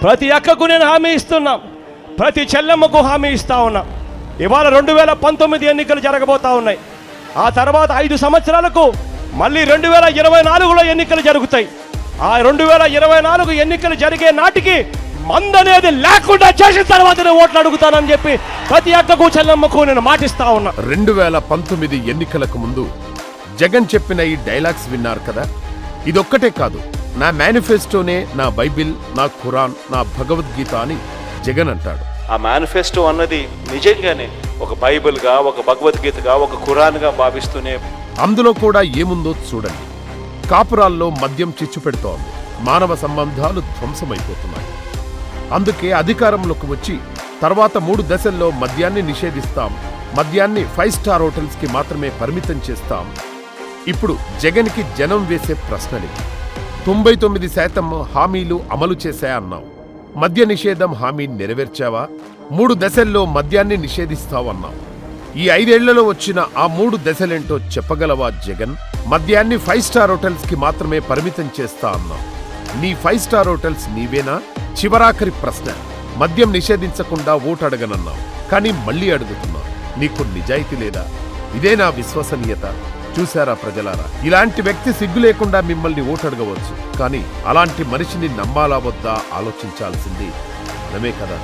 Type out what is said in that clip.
ప్రతి అక్కకు నేను హామీ ఇస్తున్నా, ప్రతి చెల్లెమ్మకు హామీ ఇస్తా ఉన్నా. ఇవాళ 2019 ఎన్నికలు జరగబోతా ఉన్నాయి. ఆ తర్వాత 5 సంవత్సరాలకు మళ్ళీ 2024లో ఎన్నికలు జరుగుతాయి. ఆ 2024 ఎన్నికలు జరిగే నాటికి మందనేది లేకుండా చేసిన తర్వాత నేను ఓట్లు అడుగుతానని చెప్పి ప్రతి అక్కకు చెల్లెమ్మకు నేను మాటిస్తా ఉన్నా. 2019 ఎన్నికలకు ముందు జగన్ చెప్పిన ఈ డైలాగ్స్ విన్నారు కదా. ఇదొక్కటే కాదు, నా మేనిఫెస్టోనే నా బైబిల్, నా ఖురాన్, నా భగవద్గీత అని జగన్ అంటాడు. ఆ మేనిఫెస్టో అన్నది నిజంగానే ఒక బైబిల్గా, ఒక భగవద్గీతగా, ఒక ఖురాన్గా భావిస్తూనే. అందులో కూడా ఏముందో చూడండి. కాపురాల్లో మద్యం చిచ్చు పెడుతోంది, మానవ సంబంధాలు ధ్వంసమైపోతున్నాయి. అందుకే అధికారంలోకి వచ్చి తర్వాత 3 దశల్లో మద్యాన్ని నిషేధిస్తాం, మద్యాన్ని 5 స్టార్ హోటల్స్కి మాత్రమే పరిమితం చేస్తాం. ఇప్పుడు జగన్కి జనం వేసే ప్రశ్నలు. 99% హామీలు అమలు చేశా అన్నావు, మద్య నిషేధం హామీ నెరవేర్చావా? 3 దశల్లో మద్యాన్ని నిషేధిస్తావన్నావు. ఈ 5 ఏళ్లలో వచ్చిన ఆ 3 దశలేంటో చెప్పగలవా జగన్? మద్యాన్ని 5 స్టార్ హోటల్స్కి మాత్రమే పరిమితం చేస్తా అన్నావు. నీ 5 స్టార్ హోటల్స్ నీవేనా? చివరాఖరి ప్రశ్న, మద్యం నిషేధించకుండా ఓటు అడగనన్నావు, కానీ మళ్ళీ అడుగుతున్నావు. నీకు నిజాయితీ లేదా? ఇదే నా విశ్వసనీయత? చూశారా ప్రజలారా, ఇలాంటి వ్యక్తి సిగ్గు లేకుండా మిమ్మల్ని ఓటు అడగవచ్చు, కానీ అలాంటి మనిషిని నమ్మాలా వద్దా ఆలోచించాల్సింది మనమే కదా.